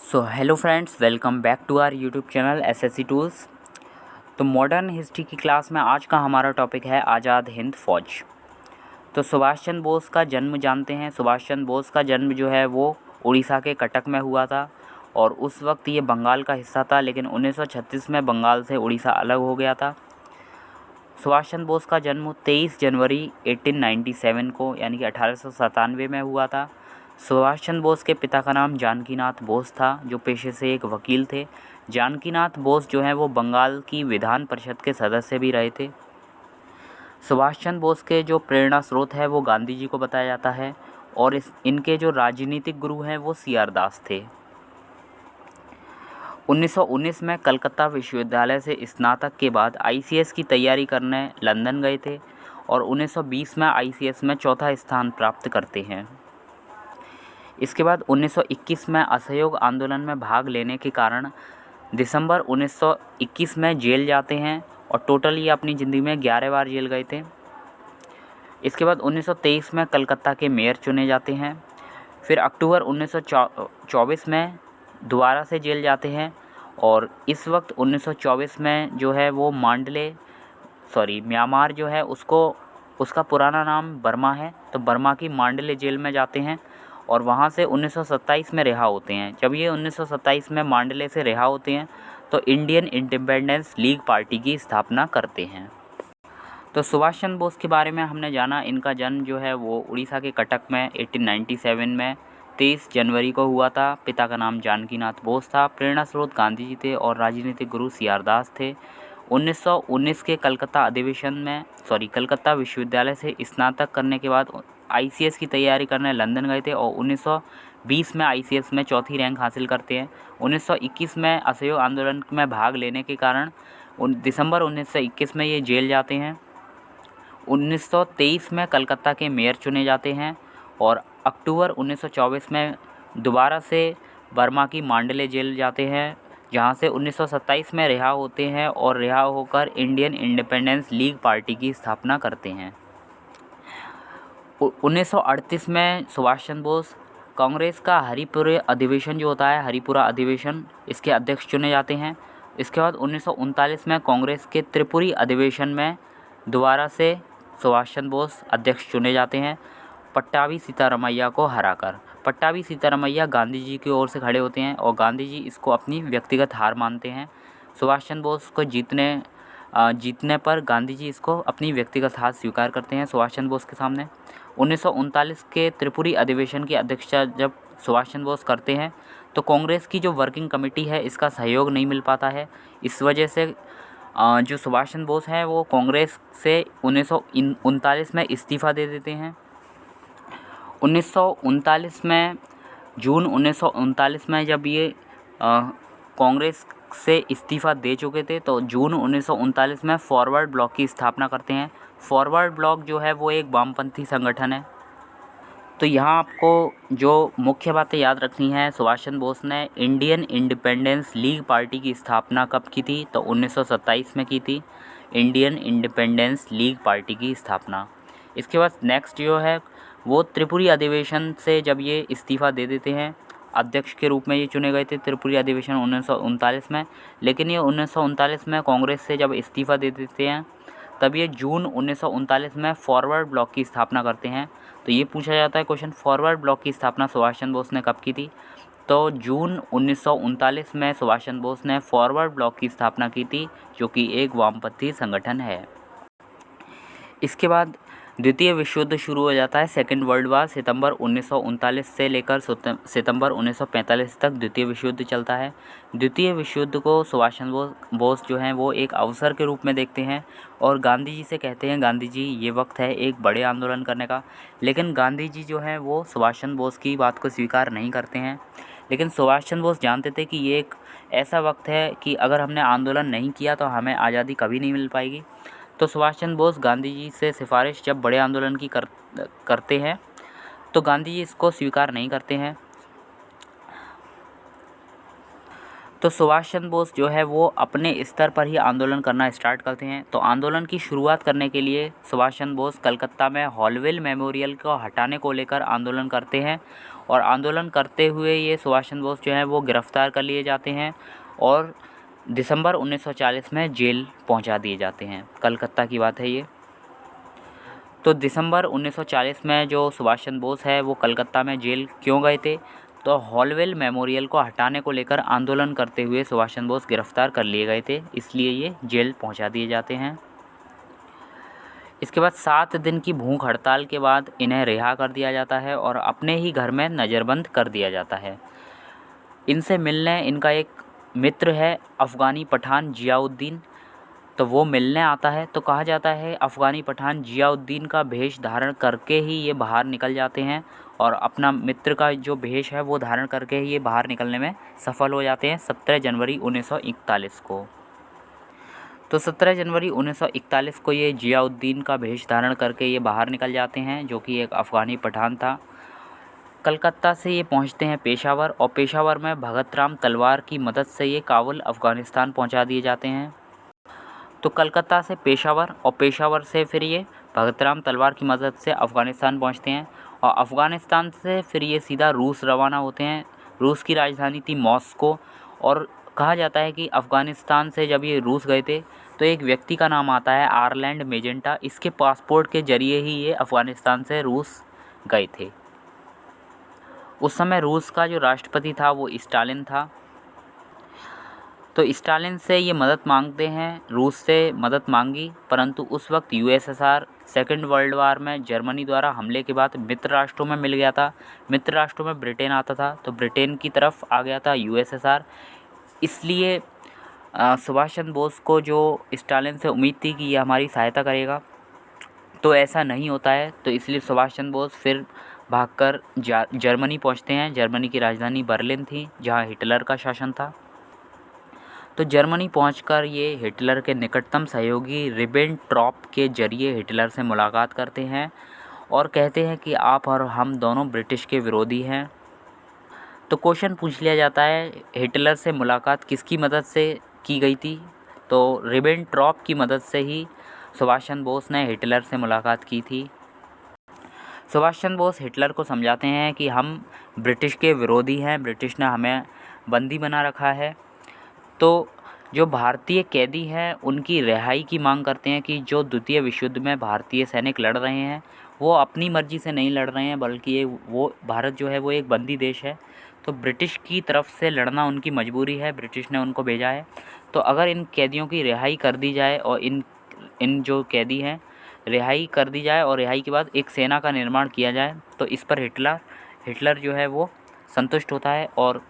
So hello friends, welcome back to our YouTube channel SSC tools. तो modern history की class में आज का हमारा टॉपिक है आज़ाद हिंद फौज। तो सुभाष चंद्र बोस का जन्म जानते हैं। सुभाष चंद्र बोस का जन्म जो है वो उड़ीसा के कटक में हुआ था और उस वक्त ये बंगाल का हिस्सा था, लेकिन 1936 में बंगाल से उड़ीसा अलग हो गया था। सुभाष चंद्र बोस का जन्म 23 जनवरी 1897 को यानी कि 1897 में हुआ था। सुभाष चंद्र बोस के पिता का नाम जानकीनाथ बोस था, जो पेशे से एक वकील थे। जानकीनाथ बोस जो हैं वो बंगाल की विधान परिषद के सदस्य भी रहे थे। सुभाष चंद्र बोस के जो प्रेरणा स्रोत है वो गांधी जी को बताया जाता है और इनके जो राजनीतिक गुरु हैं वो सी.आर. दास थे। 1919 में कलकत्ता विश्वविद्यालय से स्नातक के बाद आईसीएस की तैयारी करने लंदन गए थे और 1920 में आईसीएस में चौथा स्थान प्राप्त करते हैं। इसके बाद 1921 में असहयोग आंदोलन में भाग लेने के कारण दिसंबर 1921 में जेल जाते हैं और टोटल ये अपनी ज़िंदगी में 11 बार जेल गए थे। इसके बाद 1923 में कलकत्ता के मेयर चुने जाते हैं। फिर अक्टूबर 1924 में दोबारा से जेल जाते हैं और इस वक्त 1924 में जो है वो म्यांमार जो है उसका पुराना नाम बर्मा है, तो बर्मा की मांडले जेल में जाते हैं और वहाँ से 1927 में रिहा होते हैं। जब ये 1927 में मांडले से रिहा होते हैं तो इंडियन इंडिपेंडेंस लीग पार्टी की स्थापना करते हैं। तो सुभाष चंद्र बोस के बारे में हमने जाना। इनका जन्म जो है वो उड़ीसा के कटक में 1897 में 23 जनवरी को हुआ था। पिता का नाम जानकीनाथ बोस था। प्रेरणा स्रोत गांधी जी थे और राजनीतिक गुरु सी.आर. दास थे। 1919 के कलकत्ता विश्वविद्यालय से स्नातक करने के बाद आईसीएस की तैयारी करने लंदन गए थे और 1920 में आईसीएस में चौथी रैंक हासिल करते हैं। 1921 में असहयोग आंदोलन में भाग लेने के कारण दिसंबर 1921 में ये जेल जाते हैं। 1923 में कलकत्ता के मेयर चुने जाते हैं और अक्टूबर 1924 में दोबारा से बर्मा की मांडले जेल जाते हैं, जहां से 1927 में रिहा होते हैं और रिहा होकर इंडियन इंडिपेंडेंस लीग पार्टी की स्थापना करते हैं। 1938 में सुभाष चंद्र बोस कांग्रेस का हरिपुरा अधिवेशन जो होता है, हरिपुरा अधिवेशन, इसके अध्यक्ष चुने जाते हैं। इसके बाद 1939 में कांग्रेस के त्रिपुरी अधिवेशन में दोबारा से सुभाष चंद्र बोस अध्यक्ष चुने जाते हैं पट्टाभी सीतारामैया को हराकर। पट्टाभी सीतारामैया गांधी जी की ओर से खड़े होते हैं और गांधी जी इसको अपनी व्यक्तिगत हार मानते हैं। सुभाष चंद्र बोस को जीतने पर गांधी जी इसको अपनी व्यक्तिगत हार स्वीकार करते हैं सुभाष चंद्र बोस के सामने। 1939 के त्रिपुरी अधिवेशन की अध्यक्षता जब सुभाष चंद्र बोस करते हैं तो कांग्रेस की जो वर्किंग कमेटी है इसका सहयोग नहीं मिल पाता है। इस वजह से जो सुभाष चंद्र बोस हैं वो कांग्रेस से 1939 में इस्तीफ़ा दे देते हैं। 1939 में जून 1939 में जब ये कांग्रेस से इस्तीफ़ा दे चुके थे तो जून 1939 में फॉरवर्ड ब्लॉक की स्थापना करते हैं। फॉरवर्ड ब्लॉक जो है वो एक वामपंथी संगठन है। तो यहाँ आपको जो मुख्य बातें याद रखनी है, सुभाष चंद्र बोस ने इंडियन इंडिपेंडेंस लीग पार्टी की स्थापना कब की थी, तो 1927 में की थी इंडियन इंडिपेंडेंस लीग पार्टी की स्थापना। इसके बाद नेक्स्ट जो है वो त्रिपुरी अधिवेशन से जब ये इस्तीफ़ा दे देते हैं, अध्यक्ष के रूप में ये चुने गए थे त्रिपुरी अधिवेशन 1939 में, लेकिन ये 1939 में कांग्रेस से जब इस्तीफ़ा दे देते हैं तब ये जून 1939 में फॉरवर्ड ब्लॉक की स्थापना करते हैं। तो ये पूछा जाता है क्वेश्चन, फॉरवर्ड ब्लॉक की स्थापना सुभाष चंद्र बोस ने कब की थी, तो जून 1939 में सुभाष चंद्र बोस ने फॉरवर्ड ब्लॉक की स्थापना की थी, जो कि एक वामपंथी संगठन है। इसके बाद द्वितीय विश्व युद्ध शुरू हो जाता है, सेकेंड वर्ल्ड वार। सितंबर 1939 से लेकर सितंबर 1945 तक द्वितीय विश्व युद्ध चलता है। द्वितीय विश्व युद्ध को सुभाष चंद्र बोस जो हैं वो एक अवसर के रूप में देखते हैं और गांधी जी से कहते हैं, गांधी जी ये वक्त है एक बड़े आंदोलन करने का। लेकिन गांधी जी जो हैं वो सुभाष चंद्र बोस की बात को स्वीकार नहीं करते हैं। लेकिन सुभाष चंद्र बोस जानते थे कि ये एक ऐसा वक्त है कि अगर हमने आंदोलन नहीं किया तो हमें आज़ादी कभी नहीं मिल पाएगी। तो सुभाष चंद्र बोस गांधी जी से सिफारिश जब बड़े आंदोलन की करते हैं तो गांधी जी इसको स्वीकार नहीं करते हैं। तो सुभाष चंद्र बोस जो है वो अपने स्तर पर ही आंदोलन करना स्टार्ट करते हैं। तो आंदोलन की शुरुआत करने के लिए सुभाष चंद्र बोस कलकत्ता में हॉलवेल मेमोरियल को हटाने को लेकर आंदोलन करते हैं और आंदोलन करते हुए ये सुभाष चंद्र बोस जो है वो गिरफ्तार कर लिए जाते हैं और दिसंबर 1940 में जेल पहुंचा दिए जाते हैं। कलकत्ता की बात है ये। तो दिसंबर 1940 में जो सुभाष चंद्र बोस है वो कलकत्ता में जेल क्यों गए थे, तो हॉलवेल मेमोरियल को हटाने को लेकर आंदोलन करते हुए सुभाष चंद्र बोस गिरफ्तार कर लिए गए थे, इसलिए ये जेल पहुंचा दिए जाते हैं। इसके बाद 7 दिन की भूख हड़ताल के बाद इन्हें रिहा कर दिया जाता है और अपने ही घर में नज़रबंद कर दिया जाता है। इनसे मिलने इनका एक मित्र है अफ़गानी पठान जियाउद्दीन, तो वो मिलने आता है। तो कहा जाता है अफ़गानी पठान जियाउद्दीन का भेष धारण करके ही ये बाहर निकल जाते हैं और अपना मित्र का जो भेष है वो धारण करके ही ये बाहर निकलने में सफल हो जाते हैं 17 जनवरी 1941 को। तो 17 जनवरी 1941 को ये जियाउद्दीन का भेष धारण करके ये बाहर निकल जाते हैं, जो कि एक अफ़गानी पठान था। कलकत्ता से ये पहुंचते हैं पेशावर और पेशावर में भगत राम तलवार की मदद से ये काबुल अफ़गानिस्तान पहुंचा दिए जाते हैं। तो कलकत्ता से पेशावर और पेशावर से फिर ये भगत राम तलवार की मदद से अफ़गानिस्तान पहुंचते हैं और अफ़गानिस्तान से फिर ये सीधा रूस रवाना होते हैं। रूस की राजधानी थी मॉस्को और कहा जाता है कि अफ़गानिस्तान से जब ये रूस गए थे तो एक व्यक्ति का नाम आता है आर्लैंड मेजेंटा। इसके पासपोर्ट के ज़रिए ही ये अफ़गानिस्तान से रूस गए थे। उस समय रूस का जो राष्ट्रपति था वो स्टालिन था। तो स्टालिन से ये मदद मांगते हैं, रूस से मदद मांगी, परंतु उस वक्त यूएसएसआर सेकेंड वर्ल्ड वार में जर्मनी द्वारा हमले के बाद मित्र राष्ट्रों में मिल गया था। मित्र राष्ट्रों में ब्रिटेन आता था, तो ब्रिटेन की तरफ आ गया था यूएसएसआर। इसलिए सुभाष चंद्र बोस को जो स्टालिन से उम्मीद थी कि ये हमारी सहायता करेगा, तो ऐसा नहीं होता है। तो इसलिए सुभाष चंद्र बोस फिर भागकर जर्मनी पहुंचते हैं। जर्मनी की राजधानी बर्लिन थी, जहां हिटलर का शासन था। तो जर्मनी पहुंचकर ये हिटलर के निकटतम सहयोगी रिबेनट्रॉप के जरिए हिटलर से मुलाकात करते हैं और कहते हैं कि आप और हम दोनों ब्रिटिश के विरोधी हैं। तो क्वेश्चन पूछ लिया जाता है हिटलर से मुलाकात किसकी मदद से की गई थी, तो रिबेनट्रॉप की मदद से ही सुभाष चंद्र बोस ने हिटलर से मुलाकात की थी। सुभाष चंद्र बोस हिटलर को समझाते हैं कि हम ब्रिटिश के विरोधी हैं, ब्रिटिश ने हमें बंदी बना रखा है। तो जो भारतीय कैदी हैं उनकी रिहाई की मांग करते हैं कि जो द्वितीय विश्व युद्ध में भारतीय सैनिक लड़ रहे हैं वो अपनी मर्ज़ी से नहीं लड़ रहे हैं, बल्कि ये वो भारत जो है वो एक बंदी देश है, तो ब्रिटिश की तरफ से लड़ना उनकी मजबूरी है, ब्रिटिश ने उनको भेजा है। तो अगर इन कैदियों की रिहाई कर दी जाए और इन जो कैदी हैं रिहाई कर दी जाए और रिहाई के बाद एक सेना का निर्माण किया जाए, तो इस पर हिटलर जो है वो संतुष्ट होता है और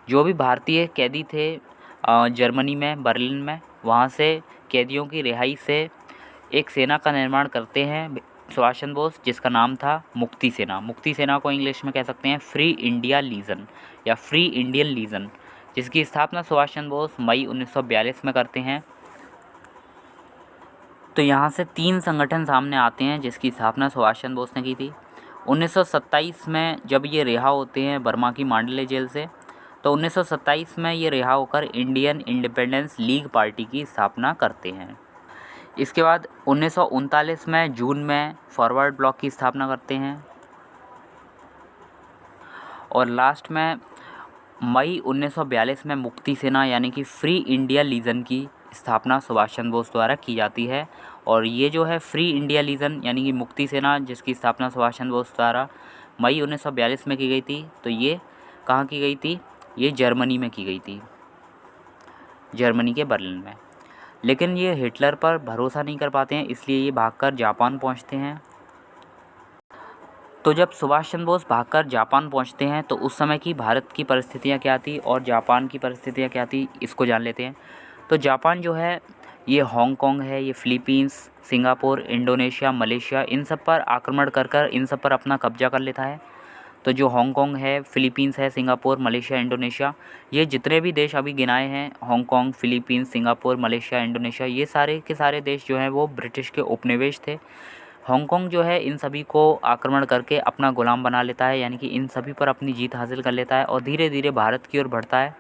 जो भी भारतीय कैदी थे जर्मनी में बर्लिन में, वहाँ से कैदियों की रिहाई से एक सेना का निर्माण करते हैं सुभाष चंद्र बोस, जिसका नाम था मुक्ति सेना। मुक्ति सेना को इंग्लिश में कह सकते हैं फ्री इंडिया लीजन या फ्री इंडियन लीजन, जिसकी स्थापना सुभाष चंद्र बोस मई 1942 में करते हैं। तो यहाँ से 3 संगठन सामने आते हैं जिसकी स्थापना सुभाष चंद्र बोस ने की थी। 1927 में जब ये रिहा होते हैं बर्मा की मांडले जेल से, तो 1927 में ये रिहा होकर इंडियन इंडिपेंडेंस लीग पार्टी की स्थापना करते हैं। इसके बाद 1939 में जून में फॉरवर्ड ब्लॉक की स्थापना करते हैं और लास्ट में मई 1942 में मुक्ति सेना यानी कि फ्री इंडिया लीजन की स्थापना सुभाष चंद्र बोस द्वारा की जाती है। और ये जो है फ्री इंडिया लीजन यानी कि मुक्ति सेना, जिसकी स्थापना सुभाष चंद्र बोस द्वारा मई 1942 में की गई थी, तो ये कहाँ की गई थी, ये जर्मनी में की गई थी, जर्मनी के बर्लिन में। लेकिन ये हिटलर पर भरोसा नहीं कर पाते हैं, इसलिए ये भागकर जापान पहुंचते हैं। तो जब सुभाष चंद्र बोस भागकर जापान पहुंचते हैं तो उस समय की भारत की परिस्थितियां क्या थी और जापान की परिस्थितियां क्या थी, इसको जान लेते हैं। तो जापान जो है ये हांगकांग है, ये फिलीपींस, सिंगापुर, इंडोनेशिया, मलेशिया, इन सब पर आक्रमण कर इन सब पर अपना कब्जा कर लेता है। तो जो हांगकांग है, फिलीपींस है, सिंगापुर, मलेशिया, इंडोनेशिया, ये जितने भी देश अभी गिनाए हैं, Hong Kong, Philippines, Singapore, Malaysia, Indonesia, ये सारे के सारे देश जो हैं वो ब्रिटिश के उपनिवेश थे। हांगकांग जो है इन सभी को आक्रमण करके अपना गुलाम बना लेता है, यानी कि इन सभी पर अपनी जीत हासिल कर लेता है और धीरे धीरे भारत की ओर बढ़ता है।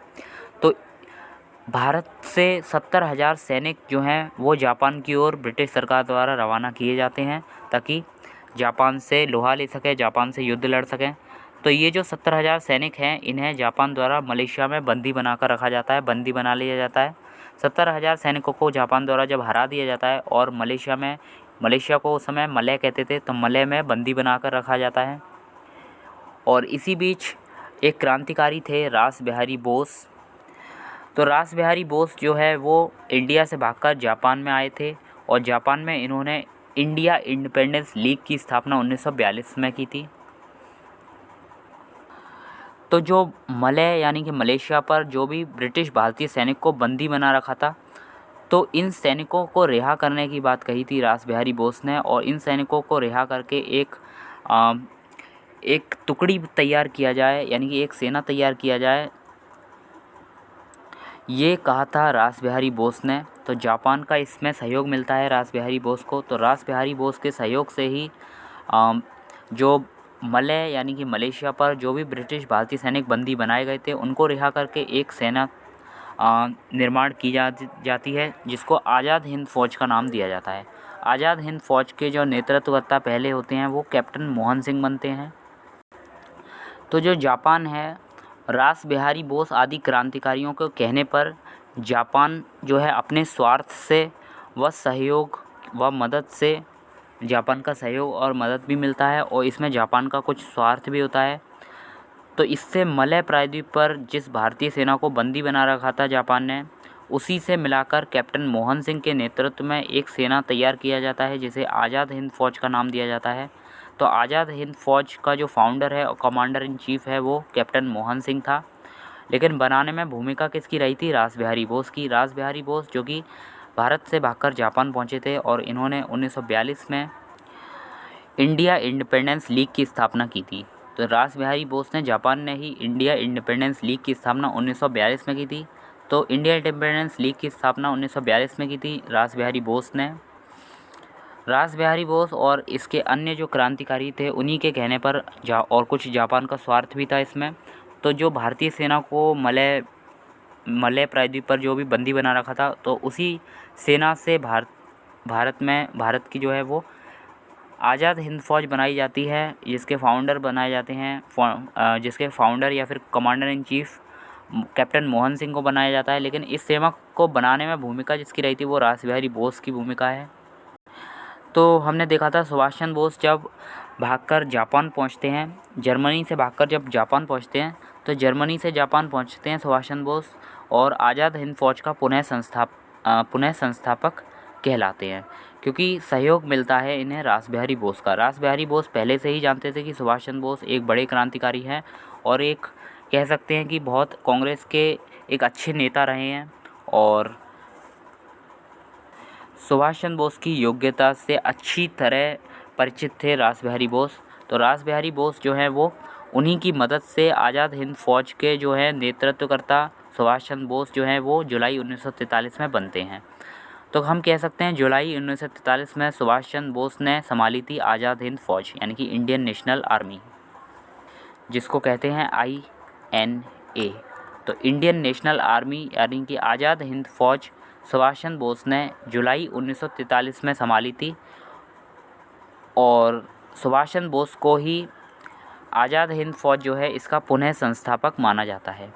तो भारत से 70,000 सैनिक जो हैं वो जापान की ओर ब्रिटिश सरकार द्वारा रवाना किए जाते हैं ताकि जापान से लोहा ले सकें, जापान से युद्ध लड़ सकें। तो ये जो 70,000 सैनिक हैं, इन्हें जापान द्वारा मलेशिया में बंदी बनाकर रखा जाता है, बंदी बना लिया जाता है। 70,000 सैनिकों को जापान द्वारा जब हरा दिया जाता है और मलेशिया को उस समय मलय कहते थे, तो मलय में बंदी बनाकर रखा जाता है। और इसी बीच एक क्रांतिकारी थे रास बिहारी बोस। तो रास बिहारी बोस जो है वो इंडिया से भागकर जापान में आए थे और जापान में इन्होंने इंडिया इंडिपेंडेंस लीग की स्थापना 1942 में की थी। तो जो मलय यानी कि मलेशिया पर जो भी ब्रिटिश भारतीय सैनिक को बंदी बना रखा था, तो इन सैनिकों को रिहा करने की बात कही थी रास बिहारी बोस ने, और इन सैनिकों को रिहा करके एक टुकड़ी तैयार किया जाए, यानी कि एक सेना तैयार किया जाए, ये कहा था रास बिहारी बोस ने। तो जापान का इसमें सहयोग मिलता है रास बिहारी बोस को। तो रास बिहारी बोस के सहयोग से ही जो मलय यानी कि मलेशिया पर जो भी ब्रिटिश भारतीय सैनिक बंदी बनाए गए थे, उनको रिहा करके एक सेना निर्माण की जाती है, जिसको आज़ाद हिंद फ़ौज का नाम दिया जाता है। आज़ाद हिंद फ़ौज के जो नेतृत्वकर्ता पहले होते हैं वो कैप्टन मोहन सिंह बनते हैं। तो जो जापान है, रास बिहारी बोस आदि क्रांतिकारियों के कहने पर जापान जो है अपने स्वार्थ से व सहयोग व मदद से, जापान का सहयोग और मदद भी मिलता है और इसमें जापान का कुछ स्वार्थ भी होता है। तो इससे मलय प्रायद्वीप पर जिस भारतीय सेना को बंदी बना रखा था जापान ने, उसी से मिलाकर कैप्टन मोहन सिंह के नेतृत्व में एक सेना तैयार किया जाता है, जिसे आज़ाद हिंद फ़ौज का नाम दिया जाता है। तो आज़ाद हिंद फ़ौज का जो फाउंडर है और कमांडर इन चीफ है वो कैप्टन मोहन सिंह था। लेकिन बनाने में भूमिका किसकी रही थी? रास बिहारी बोस की। रास बिहारी बोस जो कि भारत से भागकर जापान पहुंचे थे और इन्होंने 1942 में इंडिया इंडिपेंडेंस लीग की स्थापना की थी। तो रास बिहारी बोस ने जापान ने ही इंडिया इंडिपेंडेंस लीग की स्थापना 1942 में की थी। तो इंडिया इंडिपेंडेंस लीग की स्थापना 1942 में की थी रास बिहारी बोस ने। रास बिहारी बोस और इसके अन्य जो क्रांतिकारी थे, उन्हीं के कहने पर और कुछ जापान का स्वार्थ भी था इसमें। तो जो भारतीय सेना को मलय प्रायद्वीप पर जो भी बंदी बना रखा था, तो उसी सेना से भारत की जो है वो आज़ाद हिंद फ़ौज बनाई जाती है, जिसके फाउंडर बनाए जाते हैं जिसके फाउंडर या फिर commander in chief captain Mohan Singh को बनाया जाता है। लेकिन इस सेना को बनाने में भूमिका जिसकी रही थी वो रास बिहारी बोस की भूमिका है। तो हमने देखा था सुभाष चंद्र बोस जब भागकर जापान पहुंचते हैं, जर्मनी से भागकर जब जापान पहुंचते हैं, तो जर्मनी से जापान पहुंचते हैं सुभाष चंद्र बोस और आज़ाद हिंद फ़ौज का पुनः संस्थापक कहलाते हैं, क्योंकि सहयोग मिलता है इन्हें रास बिहारी बोस का। रास बिहारी बोस पहले से ही जानते थे कि सुभाष चंद्र बोस एक बड़े क्रांतिकारी हैं और एक कह सकते हैं कि बहुत कांग्रेस के एक अच्छे नेता रहे हैं, और सुभाष चंद्र बोस की योग्यता से अच्छी तरह परिचित थे रास बिहारी बोस। तो रास बिहारी बोस जो है वो उन्हीं की मदद से आज़ाद हिंद फ़ौज के जो है नेतृत्वकर्ता सुभाष चंद्र बोस जो हैं वो जुलाई 1943 में बनते हैं। तो हम कह सकते हैं जुलाई 1943 में सुभाष चंद्र बोस ने संभाली थी आज़ाद हिंद फ़ौज, यानी कि इंडियन नेशनल आर्मी, जिसको कहते हैं INA। तो इंडियन नेशनल आर्मी यानी कि आज़ाद हिंद फ़ौज सुभाष चंद्र बोस ने जुलाई 1943 में संभाली थी, और सुभाष चंद्र बोस को ही आज़ाद हिंद फ़ौज जो है इसका पुनः संस्थापक माना जाता है।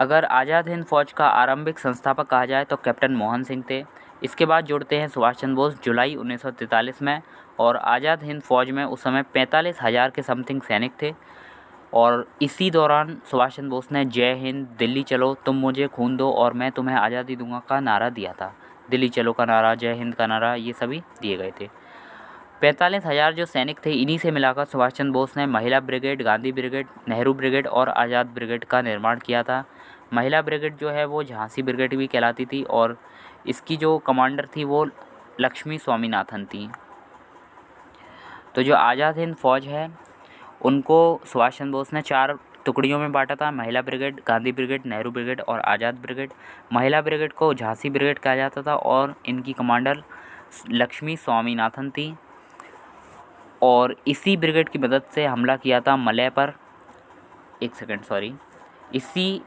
अगर आज़ाद हिंद फ़ौज का आरंभिक संस्थापक कहा जाए तो कैप्टन मोहन सिंह थे। इसके बाद जुड़ते हैं सुभाष चंद्र बोस जुलाई 1943 में, और आज़ाद हिंद फ़ौज में उस समय 45,000 के समथिंग सैनिक थे। और इसी दौरान सुभाष चंद्र बोस ने जय हिंद, दिल्ली चलो, तुम मुझे खून दो और मैं तुम्हें आज़ादी दूंगा का नारा दिया था। दिल्ली चलो का नारा, जय हिंद का नारा, ये सभी दिए गए थे। 45,000 जो सैनिक थे, इन्हीं से मिलाकर सुभाष चंद्र बोस ने महिला brigade, Gandhi brigade, Nehru brigade और आज़ाद ब्रिगेड का निर्माण किया था। महिला ब्रिगेड जो है वो झांसी ब्रिगेड भी कहलाती थी और इसकी जो कमांडर थी वो लक्ष्मी स्वामीनाथन थी। तो जो आज़ाद हिंद फ़ौज है उनको सुभाष चंद्र बोस ने 4 टुकड़ियों में बांटा था: महिला brigade, Gandhi brigade, Nehru brigade और आज़ाद ब्रिगेड। महिला ब्रिगेड को झांसी ब्रिगेड कहा जाता था और इनकी कमांडर लक्ष्मी स्वामीनाथन थी, और इसी ब्रिगेड की मदद से हमला किया था मलय पर। इसी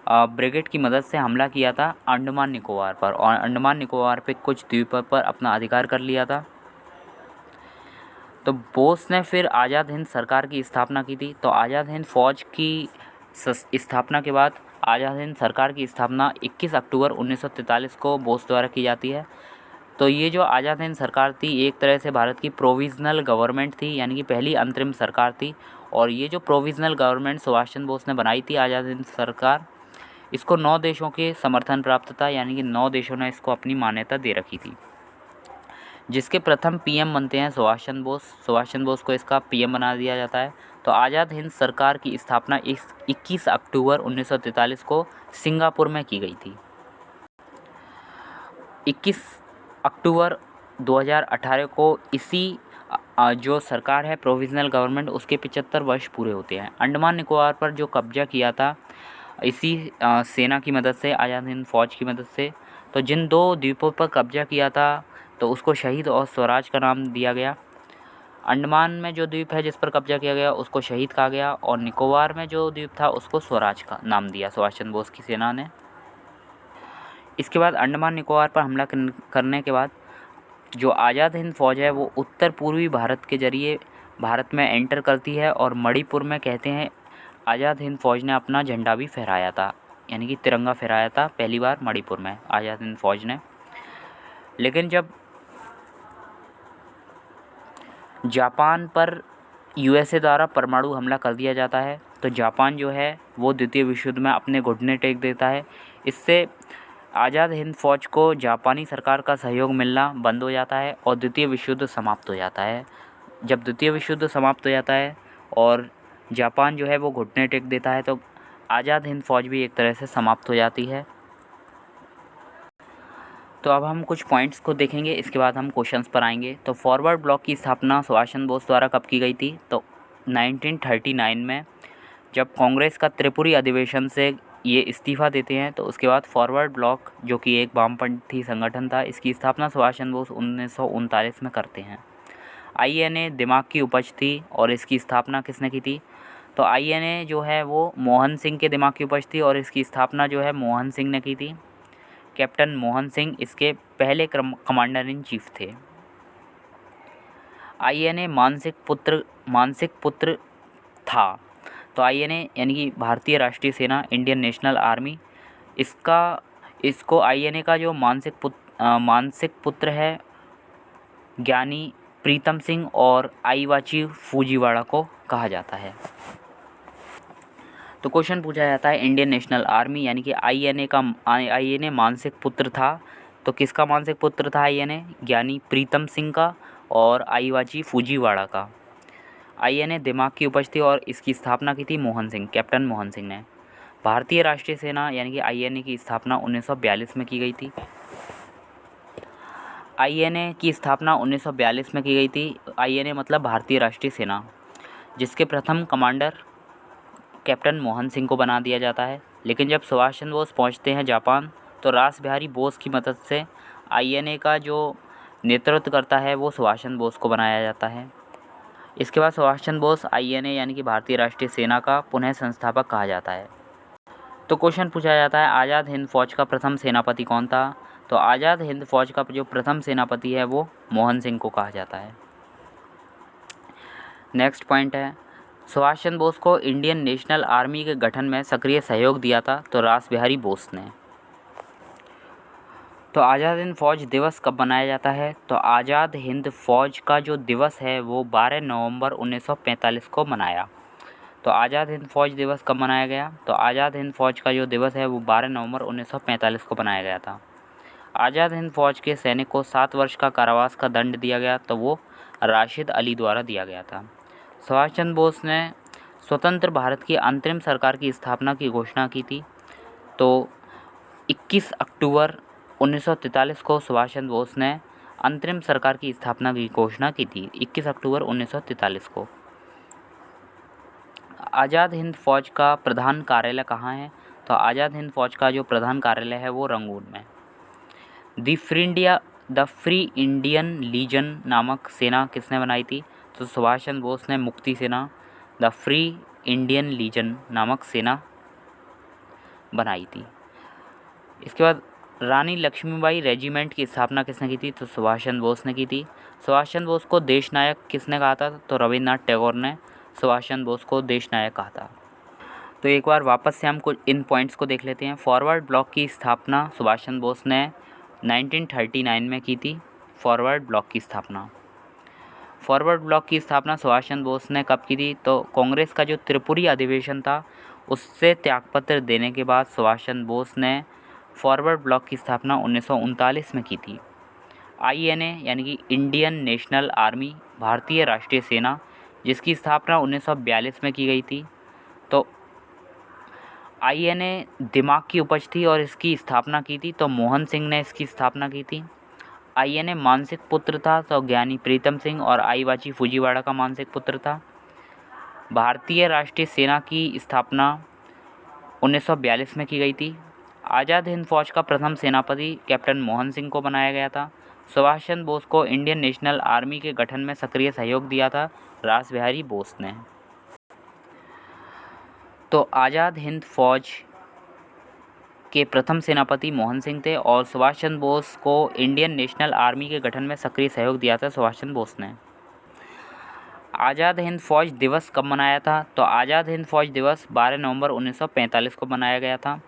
ब्रिगेड की मदद से हमला किया था अंडमान निकोबार पर, और अंडमान निकोबार पे कुछ द्वीपों पर अपना अधिकार कर लिया था। तो बोस ने फिर आज़ाद हिंद सरकार की स्थापना की थी। तो आज़ाद हिंद फ़ौज की स्थापना के बाद आज़ाद हिंद सरकार की स्थापना 21 अक्टूबर 1943 को बोस द्वारा की जाती है। तो ये जो आज़ाद हिंद सरकार थी एक तरह से भारत की प्रोविज़नल गवर्नमेंट थी, यानी कि पहली अंतरिम सरकार थी। और ये जो प्रोविज़नल गवर्नमेंट सुभाष चंद्र बोस ने बनाई थी आज़ाद हिंद सरकार, इसको 9 देशों के समर्थन प्राप्त था, यानी कि 9 देशों ने इसको अपनी मान्यता दे रखी थी। जिसके प्रथम पीएम बनते हैं सुभाष चंद्र बोस। सुभाष चंद्र बोस को इसका पीएम बना दिया जाता है। तो आज़ाद हिंद सरकार की स्थापना 21 अक्टूबर 1943 को सिंगापुर में की गई थी। 21 अक्टूबर 2018 को इसी जो सरकार है प्रोविज़नल गवर्नमेंट, उसके 75 वर्ष पूरे होते हैं। अंडमान निकोबार पर जो कब्जा किया था इसी सेना की मदद से, आज़ाद हिंद फ़ौज की मदद से। तो जिन 2 द्वीपों पर कब्जा किया था तो उसको शहीद और स्वराज का नाम दिया गया। अंडमान में जो द्वीप है जिस पर कब्जा किया गया उसको शहीद कहा गया, और निकोबार में जो द्वीप था उसको स्वराज का नाम दिया सुभाष चंद्र बोस की सेना ने। इसके बाद अंडमान निकोबार पर हमला करने के बाद जो आज़ाद हिंद फ़ौज है वो उत्तर पूर्वी भारत के ज़रिए भारत में एंटर करती है, और मणिपुर में कहते हैं आज़ाद हिंद फ़ौज ने अपना झंडा भी फहराया था, यानी कि तिरंगा फहराया था पहली बार मणिपुर में आज़ाद हिंद फ़ौज ने। लेकिन जब जापान पर यूएसए द्वारा परमाणु हमला कर दिया जाता है तो जापान जो है वो द्वितीय विश्व युद्ध में अपने घुटने टेक देता है। इससे आज़ाद हिंद फ़ौज को जापानी सरकार का सहयोग मिलना बंद हो जाता है और द्वितीय विश्व युद्ध समाप्त हो जाता है। जब द्वितीय विश्व युद्ध समाप्त हो जाता है और जापान जो है वो घुटने टेक देता है तो आज़ाद हिंद फ़ौज भी एक तरह से समाप्त हो जाती है। तो अब हम कुछ पॉइंट्स को देखेंगे, इसके बाद हम क्वेश्चंस पर आएंगे। तो फॉरवर्ड ब्लॉक की स्थापना सुभाष चंद्र बोस द्वारा कब की गई थी? तो 1939 में, जब कांग्रेस का त्रिपुरी अधिवेशन से ये इस्तीफ़ा देते हैं तो उसके बाद फॉरवर्ड ब्लॉक जो कि एक वामपंथी संगठन था, इसकी स्थापना सुभाष चंद्र बोस 1939 में करते हैं। आईएनए दिमाग की उपज थी और इसकी स्थापना किसने की थी? तो आईएनए जो है वो मोहन सिंह के दिमाग की उपज थी और इसकी स्थापना जो है मोहन सिंह ने की थी। कैप्टन मोहन सिंह इसके पहले कमांडर इन चीफ थे। आईएनए मानसिक पुत्र था। तो आईएनए यानी कि भारतीय राष्ट्रीय सेना, इंडियन नेशनल आर्मी, इसको आईएनए का जो मानसिक पुत्र है ज्ञानी प्रीतम सिंह और आईवाची फूजीवाड़ा को कहा जाता है। तो क्वेश्चन पूछा जाता है इंडियन नेशनल आर्मी यानी कि आईएनए मानसिक पुत्र था। तो किसका मानसिक पुत्र था आईएनए? ज्ञानी प्रीतम सिंह का और आईवाची फूजीवाड़ा का। आईएनए दिमाग की उपज थी और इसकी स्थापना की थी मोहन सिंह, कैप्टन मोहन सिंह ने। भारतीय राष्ट्रीय सेना यानी कि आईएनए की स्थापना 1942 में की गई थी। आईएनए की स्थापना 1942 में की गई थी। आईएनए मतलब भारतीय राष्ट्रीय सेना, जिसके प्रथम कमांडर कैप्टन मोहन सिंह को बना दिया जाता है। लेकिन जब सुभाष चंद्र बोस पहुंचते हैं जापान तो रास बिहारी बोस की मदद से आईएनए का जो नेतृत्व करता है वो सुभाष चंद्र बोस को बनाया जाता है। इसके बाद सुभाष चंद्र बोस आईएनए यानी कि भारतीय राष्ट्रीय सेना का पुनः संस्थापक कहा जाता है। तो क्वेश्चन पूछा जाता है आज़ाद हिंद फ़ौज का प्रथम सेनापति कौन था? तो आज़ाद हिंद फ़ौज का जो प्रथम सेनापति है वो मोहन सिंह को कहा जाता है। नेक्स्ट पॉइंट है सुभाष चंद्र बोस को इंडियन नेशनल आर्मी के गठन में सक्रिय सहयोग दिया था तो रास बिहारी बोस ने। तो आज़ाद हिंद फ़ौज दिवस कब मनाया जाता है? तो आज़ाद हिंद फ़ौज का जो दिवस है वो 12 नवंबर 1945 को मनाया। तो आज़ाद हिंद फ़ौज दिवस कब मनाया गया? तो आज़ाद हिंद फ़ौज का जो दिवस है वो 12 नवंबर 1945 को बनाया गया था। आज़ाद हिंद फ़ौज के सैनिक को 7 वर्ष का कारावास का दंड दिया गया तो वो राशिद अली द्वारा दिया गया था। सुभाष चंद्र बोस ने स्वतंत्र भारत की अंतरिम सरकार की स्थापना की घोषणा की थी। तो 21 अक्टूबर 1943 को सुभाष चंद्र बोस ने अंतरिम सरकार की स्थापना की घोषणा की थी, 21 अक्टूबर 1943 को। आज़ाद हिंद फ़ौज का प्रधान कार्यालय कहाँ है? तो आज़ाद हिंद फ़ौज का जो प्रधान कार्यालय है वो रंगून में। द फ्री इंडियन लीजन नामक सेना किसने बनाई थी? तो सुभाष चंद्र बोस ने मुक्ति सेना, द फ्री इंडियन लीजन नामक सेना बनाई थी। इसके बाद रानी लक्ष्मीबाई रेजिमेंट की स्थापना किसने की थी? तो सुभाष चंद्र बोस ने की थी। सुभाष चंद्र बोस को देश नायक किसने कहा था? तो रविन्द्रनाथ टैगोर ने सुभाष चंद्र बोस को देश नायक कहा था। तो एक बार वापस से हम कुछ इन पॉइंट्स को देख लेते हैं। फॉरवर्ड ब्लॉक की स्थापना सुभाष चंद्र बोस ने 1939 में की थी। फॉरवर्ड ब्लॉक की स्थापना सुभाष चंद्र बोस ने कब की थी? तो कांग्रेस का जो त्रिपुरी अधिवेशन था उससे त्यागपत्र देने के बाद सुभाष चंद्र बोस ने फॉरवर्ड ब्लॉक की स्थापना 1939 में की थी। INA यानी कि इंडियन नेशनल आर्मी, भारतीय राष्ट्रीय सेना, जिसकी स्थापना 1942 में की गई थी। तो INA दिमाग की उपज थी और इसकी स्थापना की थी तो मोहन सिंह ने इसकी स्थापना की थी। INA मानसिक पुत्र था तो ज्ञानी प्रीतम सिंह और आईवाची फुजीवाड़ा का मानसिक पुत्र था। भारतीय राष्ट्रीय सेना की स्थापना 1942 में की गई थी। आज़ाद हिंद फौज का प्रथम सेनापति कैप्टन मोहन सिंह को बनाया गया था। सुभाष चंद्र बोस को इंडियन नेशनल आर्मी के गठन में सक्रिय सहयोग दिया था रास बिहारी बोस ने। तो आज़ाद हिंद फौज के प्रथम सेनापति मोहन सिंह थे और सुभाष चंद्र बोस को इंडियन नेशनल आर्मी के गठन में सक्रिय सहयोग दिया था सुभाष चंद्र बोस ने। आज़ाद हिंद फौज दिवस कब मनाया था? तो आज़ाद हिंद फौज दिवस 12 नवंबर 1945 को मनाया गया था।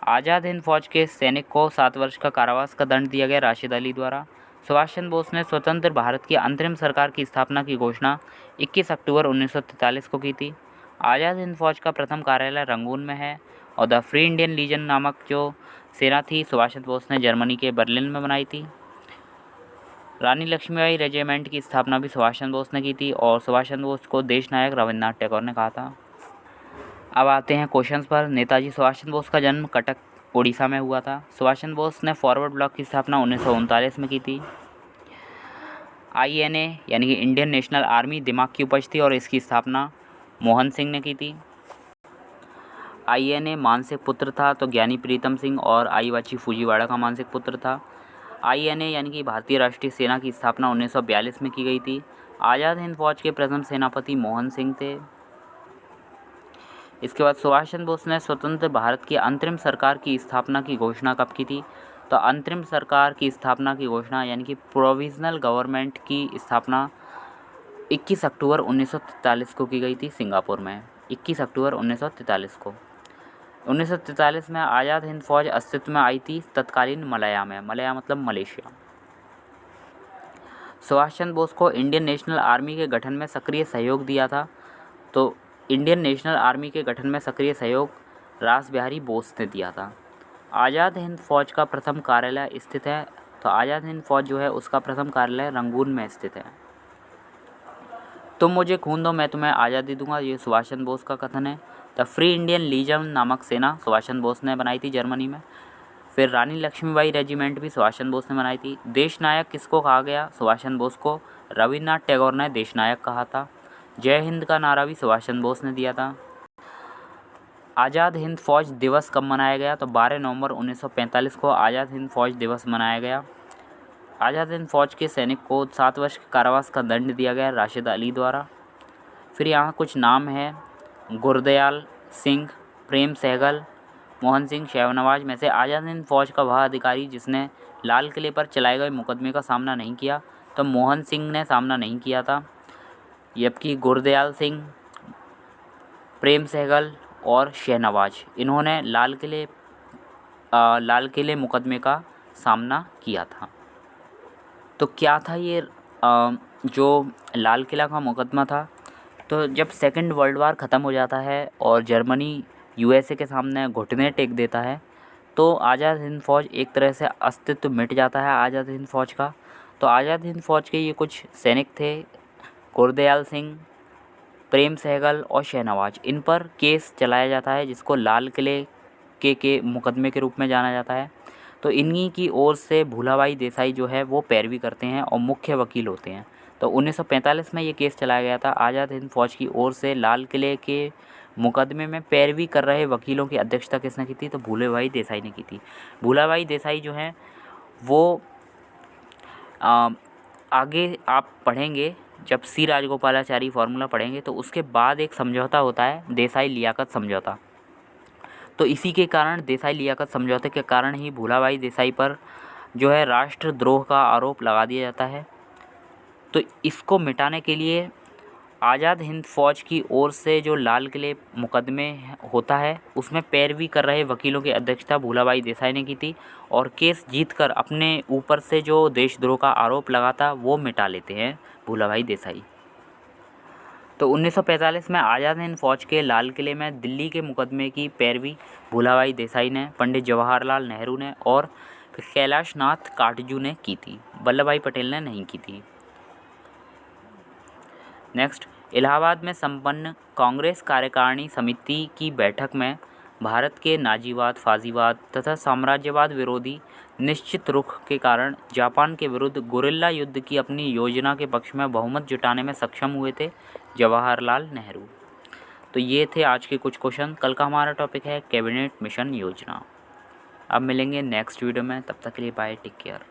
आज़ाद हिंद फौज के सैनिक को 7 वर्ष का कारावास का दंड दिया गया राशिद अली द्वारा। सुभाष चंद्र बोस ने स्वतंत्र भारत की अंतरिम सरकार की स्थापना की घोषणा 21 अक्टूबर 1943 को की थी। आज़ाद हिंद फौज का प्रथम कार्यालय रंगून में है और द फ्री इंडियन लीजन नामक जो सेना थी सुभाष चंद्र बोस ने जर्मनी के बर्लिन में बनाई थी। रानी लक्ष्मीबाई रेजिमेंट की स्थापना भी सुभाष चंद्र बोस ने की थी और सुभाष चंद्र बोस को देश नायक रविन्द्रनाथ टैगोर ने कहा था। अब आते हैं क्वेश्चंस पर। नेताजी सुभाष चंद्र बोस का जन्म कटक उड़ीसा में हुआ था। सुभाष चंद्र बोस ने फॉरवर्ड ब्लॉक की स्थापना 1939 में की थी। INA यानी कि इंडियन नेशनल आर्मी दिमाग की उपज थी और इसकी स्थापना मोहन सिंह ने की थी। INA मानसिक पुत्र था तो ज्ञानी प्रीतम सिंह और आईवाची फुजीवाड़ा का मानसिक पुत्र था। INA यानी कि भारतीय राष्ट्रीय सेना की स्थापना 1942 में की गई थी। आज़ाद हिंद फौज के प्रथम सेनापति मोहन सिंह थे। इसके बाद सुभाष चंद्र बोस ने स्वतंत्र भारत की अंतरिम सरकार की स्थापना की घोषणा कब की थी? तो अंतरिम सरकार की स्थापना की घोषणा यानी कि प्रोविजनल गवर्नमेंट की स्थापना 21 अक्टूबर 1943 को की गई थी सिंगापुर में। 21 अक्टूबर 1943 को। 1943 में आज़ाद हिंद फौज अस्तित्व में आई थी तत्कालीन मलया में। मलया मतलब मलेशिया। सुभाष चंद्र बोस को इंडियन नेशनल आर्मी के गठन में सक्रिय सहयोग दिया था तो इंडियन नेशनल आर्मी के गठन में सक्रिय सहयोग रास बिहारी बोस ने दिया था। आज़ाद हिंद फौज का प्रथम कार्यालय स्थित है तो आज़ाद हिंद फौज जो है उसका प्रथम कार्यालय रंगून में स्थित है। तुम मुझे खून दो मैं तुम्हें आज़ादी दूंगा, ये सुभाष चंद्र बोस का कथन है। द फ्री इंडियन लीजन नामक सेना सुभाष चंद्र बोस ने बनाई थी जर्मनी में। फिर रानी लक्ष्मीबाई रेजिमेंट भी सुभाष चंद्र बोस ने बनाई थी। देश नायक किसको कहा गया? सुभाष चंद्र बोस को रविन्द्रनाथ टैगोर ने देश नायक कहा था। जय हिंद का नारा भी सुभाष चंद्र बोस ने दिया था। आज़ाद हिंद फौज दिवस कब मनाया गया? तो 12 नवंबर 1945 को आज़ाद हिंद फौज दिवस मनाया गया। आज़ाद हिंद फौज के सैनिक को 7 वर्ष के कारावास का दंड दिया गया राशिद अली द्वारा। फिर यहाँ कुछ नाम है, गुरदयाल सिंह, प्रेम सहगल, मोहन सिंह, शहनवाज में से आज़ाद हिंद फौज का वह अधिकारी जिसने लाल किले पर चलाए गए मुकदमे का सामना नहीं किया, तो मोहन सिंह ने सामना नहीं किया था, जबकि गुरदयाल सिंह, प्रेम सहगल और शहनवाज इन्होंने लाल किले मुकदमे का सामना किया था। तो क्या था ये जो लाल किला का मुकदमा था? तो जब सेकंड वर्ल्ड वार ख़त्म हो जाता है और जर्मनी USA के सामने घुटने टेक देता है तो आज़ाद हिंद फौज एक तरह से अस्तित्व मिट जाता है आज़ाद हिंद फौज का। तो आज़ाद हिंद फौज के ये कुछ सैनिक थे, गुरदयाल सिंह, प्रेम सहगल और शहनवाज, इन पर केस चलाया जाता है जिसको लाल किले के मुकदमे के रूप में जाना जाता है। तो इन्हीं की ओर से भूलाबाई देसाई जो है वो पैरवी करते हैं और मुख्य वकील होते हैं। तो 1945 में ये केस चलाया गया था। आज़ाद हिंद फौज की ओर से लाल किले के मुकदमे में पैरवी कर रहे वकीलों की अध्यक्षता किसने की थी? तो भूलाबाई देसाई ने की थी। भूलाबाई देसाई जो हैं वो आगे आप पढ़ेंगे जब C राजगोपालाचारी फार्मूला पढ़ेंगे तो उसके बाद एक समझौता होता है देसाई लियाकत समझौता। तो इसी के कारण देसाई लियाकत समझौते के कारण ही भूलाभाई देसाई पर जो है राष्ट्रद्रोह का आरोप लगा दिया जाता है। तो इसको मिटाने के लिए आज़ाद हिंद फौज की ओर से जो लाल किले मुकदमे होता है उसमें पैरवी कर रहे वकीलों की अध्यक्षता भूलाभाई देसाई ने की थी और केस जीतकर अपने ऊपर से जो देशद्रोह का आरोप लगा था वो मिटा लेते हैं भूलाभाई देसाई। तो 1945 में आज़ाद हिंद फौज के लाल किले में दिल्ली के मुकदमे की पैरवी भूलाभाई देसाई ने, पंडित जवाहरलाल नेहरू ने और कैलाश नाथ काटजू ने की थी, वल्लभ भाई पटेल ने नहीं की थी। नेक्स्ट, इलाहाबाद में संपन्न कांग्रेस कार्यकारिणी समिति की बैठक में भारत के नाजीवाद, फाजीवाद तथा साम्राज्यवाद विरोधी निश्चित रुख के कारण जापान के विरुद्ध गुरिल्ला युद्ध की अपनी योजना के पक्ष में बहुमत जुटाने में सक्षम हुए थे जवाहरलाल नेहरू। तो ये थे आज के कुछ क्वेश्चन। कल का हमारा टॉपिक है कैबिनेट मिशन योजना। अब मिलेंगे नेक्स्ट वीडियो में, तब तक के लिए बाय, टेक केयर।